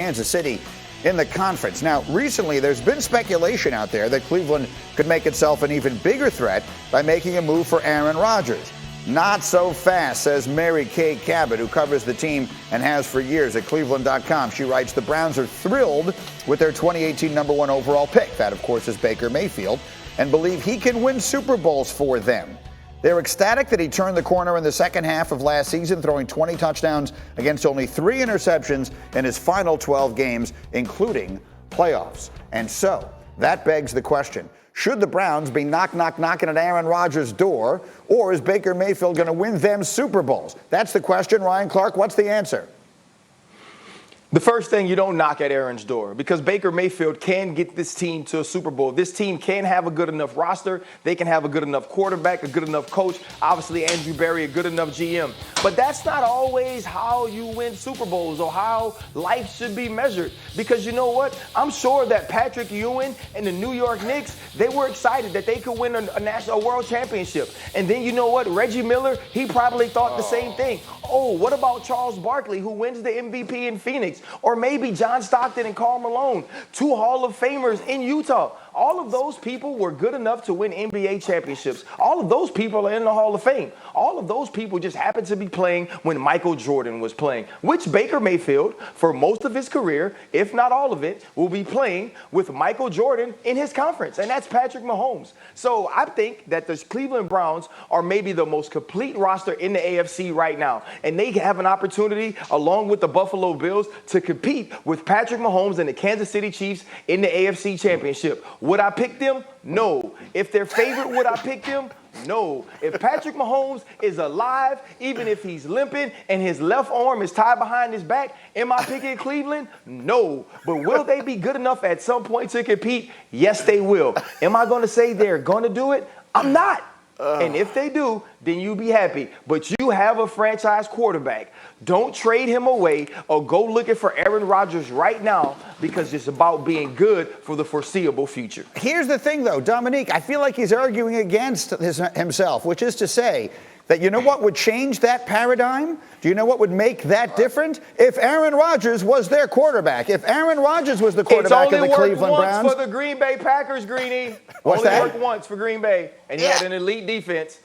Kansas City in the conference. Now, recently, there's been speculation out there that Cleveland could make itself an even bigger threat by making a move for Aaron Rodgers. Not so fast, says Mary Kay Cabot, who covers the team and has for years at Cleveland.com. She writes, the Browns are thrilled with their 2018 number one overall pick. That, of course, is Baker Mayfield, and believe he can win Super Bowls for them. They're ecstatic that he turned the corner in the second half of last season, throwing 20 touchdowns against only 3 interceptions in his final 12 games, including playoffs. And so that begs the question, should the Browns be knocking at Aaron Rodgers' door, or is Baker Mayfield going to win them Super Bowls? That's the question. Ryan Clark, what's the answer? The first thing, you don't knock at Aaron's door, because Baker Mayfield can get this team to a Super Bowl. This team can have a good enough roster. They can have a good enough quarterback, a good enough coach, obviously Andrew Berry, a good enough GM. But that's not always how you win Super Bowls or how life should be measured. Because you know what? I'm sure that Patrick Ewing and the New York Knicks, they were excited that they could win a world championship. And then you know what? Reggie Miller, he probably thought the same thing. Oh, what about Charles Barkley, who wins the MVP in Phoenix? Or maybe John Stockton and Karl Malone, 2 Hall of Famers in Utah. All of those people were good enough to win NBA championships. All of those people are in the Hall of Fame. All of those people just happened to be playing when Michael Jordan was playing, which Baker Mayfield, for most of his career, if not all of it, will be playing with Michael Jordan in his conference, and that's Patrick Mahomes. So I think that the Cleveland Browns are maybe the most complete roster in the AFC right now, and they have an opportunity, along with the Buffalo Bills, to compete with Patrick Mahomes and the Kansas City Chiefs in the AFC Championship. Would I pick them? No. If they're favorite, would I pick them? No. If Patrick Mahomes is alive, even if he's limping and his left arm is tied behind his back, am I picking Cleveland? No. But will they be good enough at some point to compete? Yes, they will. Am I going to say they're going to do it? I'm not. And if they do, then you be happy. But you have a franchise quarterback. Don't trade him away or go looking for Aaron Rodgers right now, because it's about being good for the foreseeable future. Here's the thing, though, Dominique, I feel like he's arguing against himself, which is to say that, you know what would change that paradigm? Do you know what would make that different? If Aaron Rodgers was their quarterback. If Aaron Rodgers was the quarterback of the Cleveland Browns. It's only worked once for the Green Bay Packers, Greenie. What's that? Only worked once for Green Bay, and he had an elite defense.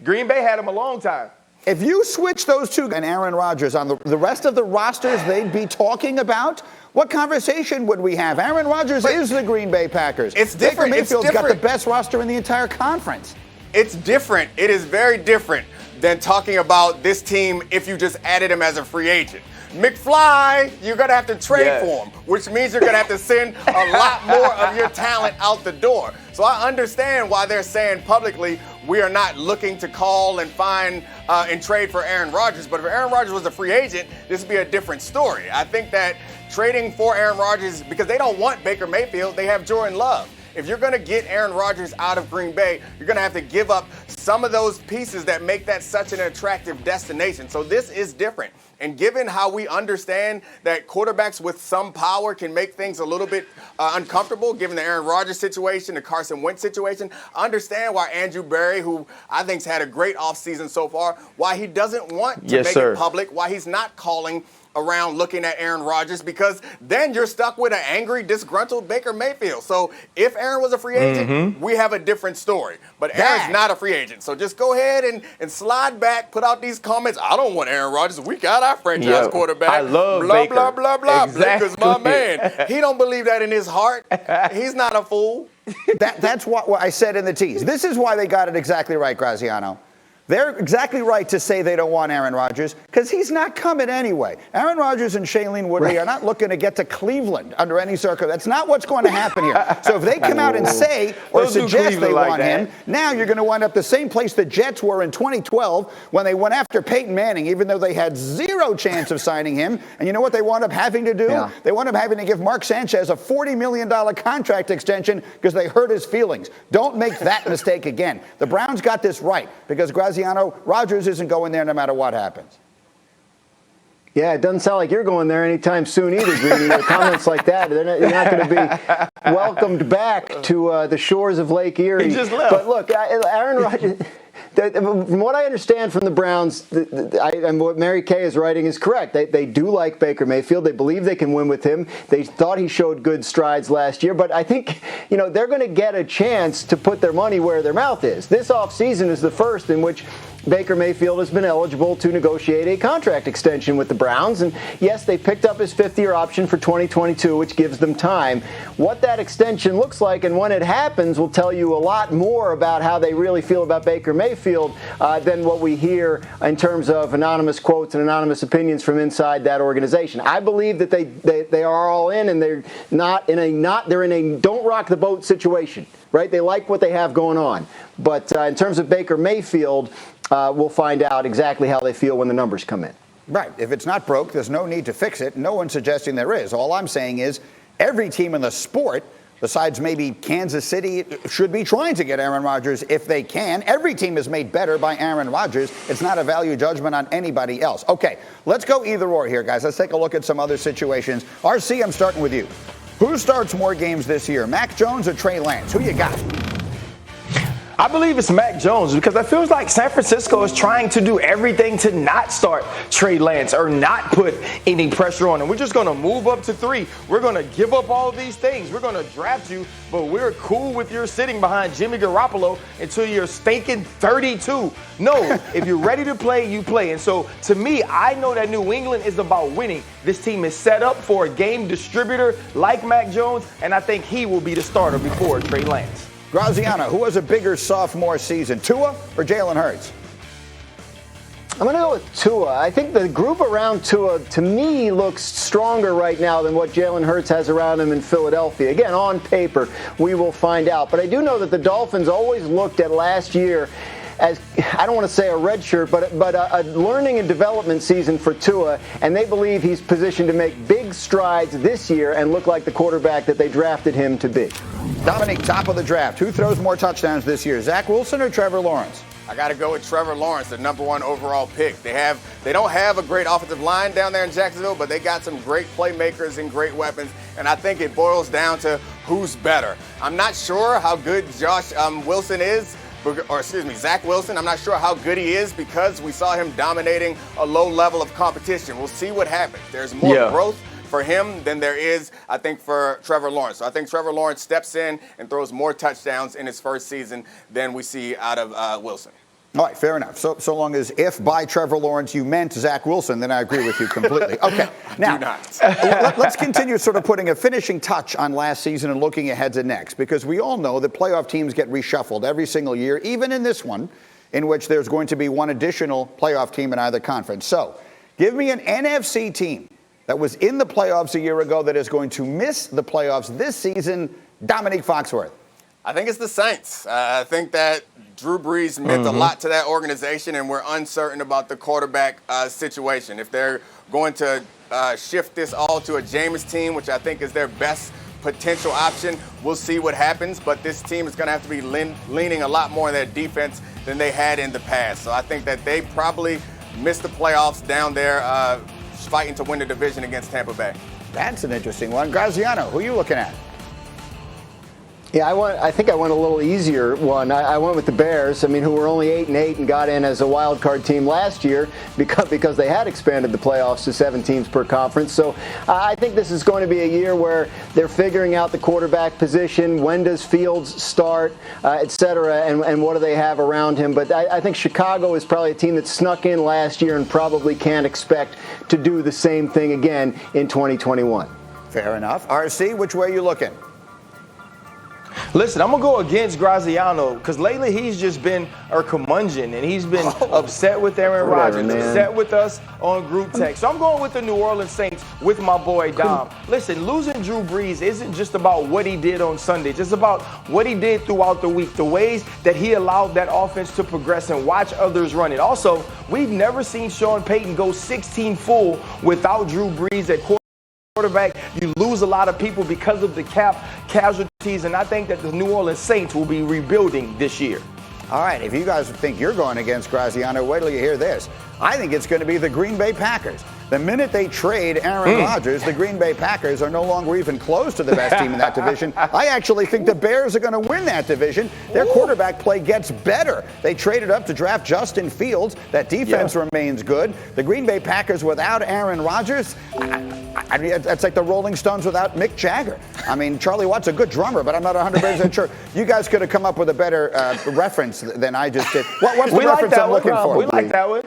Green Bay had him a long time. If you switch those two and Aaron Rodgers on the rest of the rosters they'd be talking about, what conversation would we have? Aaron Rodgers is the Green Bay Packers. It's different. Baker Mayfield's got the best roster in the entire conference. It's different. It is very different than talking about this team if you just added him as a free agent. McFly, you're going to have to trade for him, which means you're going to have to send a lot more of your talent out the door. So I understand why they're saying publicly we are not looking to call and find and trade for Aaron Rodgers. But if Aaron Rodgers was a free agent, this would be a different story. I think that trading for Aaron Rodgers, because they don't want Baker Mayfield, they have Jordan Love. If you're going to get Aaron Rodgers out of Green Bay, you're going to have to give up some of those pieces that make that such an attractive destination. So this is different. And given how we understand that quarterbacks with some power can make things a little bit uncomfortable, given the Aaron Rodgers situation, the Carson Wentz situation, I understand why Andrew Berry, who I think's had a great offseason so far, why he doesn't want to make it public, why he's not calling around looking at Aaron Rodgers, because then you're stuck with an angry, disgruntled Baker Mayfield. So if Aaron was a free agent, we have a different story. But Aaron's not a free agent. So just go ahead and slide back, put out these comments. I don't want Aaron Rodgers. We got our franchise quarterback. I love blah, Baker. blah, blah, blah. Exactly. Baker's my man. He don't believe that in his heart. He's not a fool. That's what I said in the tease. This is why they got it exactly right, Graziano. They're exactly right to say they don't want Aaron Rodgers, because he's not coming anyway. Aaron Rodgers and Shailene Woodley are not looking to get to Cleveland under any circumstance. That's not what's going to happen here. So if they come out and say or suggest they want him, now you're going to wind up the same place the Jets were in 2012 when they went after Peyton Manning, even though they had zero chance of signing him. And you know what they wound up having to do? They wound up having to give Mark Sanchez a $40 million contract extension because they hurt his feelings. Don't make that mistake again. The Browns got this right, because Graziano, Rodgers isn't going there no matter what happens. Yeah, it doesn't sound like you're going there anytime soon either, Greeny. Comments like that, you're not going to be welcomed back to the shores of Lake Erie. He just left. But look, Aaron Rodgers, From what I understand from the Browns, and what Mary Kay is writing is correct. They do like Baker Mayfield. They believe they can win with him. They thought he showed good strides last year, but I think they're going to get a chance to put their money where their mouth is. This offseason is the first in which Baker Mayfield has been eligible to negotiate a contract extension with the Browns. And yes, they picked up his fifth-year option for 2022, which gives them time. What that extension looks like and when it happens will tell you a lot more about how they really feel about Baker Mayfield than what we hear in terms of anonymous quotes and anonymous opinions from inside that organization. I believe that they are all in, and they're in a don't rock the boat situation, right? They like what they have going on. But in terms of Baker Mayfield, we'll find out exactly how they feel when the numbers come in. Right. If it's not broke, there's no need to fix it. No one's suggesting there is. All I'm saying is every team in the sport, besides maybe Kansas City, should be trying to get Aaron Rodgers if they can. Every team is made better by Aaron Rodgers. It's not a value judgment on anybody else. Okay, let's go either or here, guys. Let's take a look at some other situations. RC, I'm starting with you. Who starts more games this year, Mac Jones or Trey Lance? Who you got? I believe it's Mac Jones because it feels like San Francisco is trying to do everything to not start Trey Lance or not put any pressure on him. We're just going to move up to 3. We're going to give up all these things. We're going to draft you, but we're cool with your sitting behind Jimmy Garoppolo until you're stinking 32. No, if you're ready to play, you play. And so, to me, I know that New England is about winning. This team is set up for a game distributor like Mac Jones, and I think he will be the starter before Trey Lance. Graziano, who has a bigger sophomore season, Tua or Jalen Hurts? I'm going to go with Tua. I think the group around Tua, to me, looks stronger right now than what Jalen Hurts has around him in Philadelphia. Again, on paper, we will find out. But I do know that the Dolphins always looked at last year as, I don't want to say a red shirt, but a learning and development season for Tua, and they believe he's positioned to make big strides this year and look like the quarterback that they drafted him to be. Dominique, top of the draft. Who throws more touchdowns this year, Zach Wilson or Trevor Lawrence? I got to go with Trevor Lawrence, the #1 overall pick. They don't have a great offensive line down there in Jacksonville, but they got some great playmakers and great weapons, and I think it boils down to who's better. I'm not sure how good Zach Wilson is. I'm not sure how good he is because we saw him dominating a low level of competition. We'll see what happens. There's more growth for him than there is, I think, for Trevor Lawrence. So I think Trevor Lawrence steps in and throws more touchdowns in his first season than we see out of Wilson. All right, fair enough. So long as if by Trevor Lawrence you meant Zach Wilson, then I agree with you completely. Okay, now let's continue sort of putting a finishing touch on last season and looking ahead to next, because we all know that playoff teams get reshuffled every single year, even in this one, in which there's going to be one additional playoff team in either conference. So give me an NFC team that was in the playoffs a year ago that is going to miss the playoffs this season. Dominique Foxworth. I think it's the Saints. I think that Drew Brees meant a lot to that organization, and we're uncertain about the quarterback situation. If they're going to shift this all to a Jameis team, which I think is their best potential option, we'll see what happens. But this team is going to have to be leaning a lot more on their defense than they had in the past. So I think that they probably missed the playoffs down there fighting to win the division against Tampa Bay. That's an interesting one. Graziano, who are you looking at? Yeah, I think I went a little easier one. I went with the Bears, who were only 8-8 and got in as a wild card team last year because they had expanded the playoffs to 7 teams per conference. So I think this is going to be a year where they're figuring out the quarterback position. When does Fields start, et cetera, and what do they have around him? But I think Chicago is probably a team that snuck in last year and probably can't expect to do the same thing again in 2021. Fair enough. RC, which way are you looking? Listen, I'm going to go against Graziano because lately he's just been a curmudgeon and he's been upset with Aaron Rodgers, upset with us on group text. So I'm going with the New Orleans Saints with my boy Dom. Listen, losing Drew Brees isn't just about what he did on Sunday. It's about what he did throughout the week, the ways that he allowed that offense to progress and watch others run it. Also, we've never seen Sean Payton go 16 full without Drew Brees at quarterback. You lose a lot of people because of the cap casualties, and I think that the New Orleans Saints will be rebuilding this year. All right, if you guys think you're going against Graziano, wait till you hear this. I think it's going to be the Green Bay Packers. The minute they trade Aaron Rodgers, the Green Bay Packers are no longer even close to the best team in that division. I actually think the Bears are going to win that division. Their quarterback play gets better. They traded up to draft Justin Fields. That defense remains good. The Green Bay Packers without Aaron Rodgers, I mean, that's like the Rolling Stones without Mick Jagger. I mean, Charlie Watt's a good drummer, but I'm not 100% sure. You guys could have come up with a better reference than I just did. What's the reference I'm looking for? We like that one.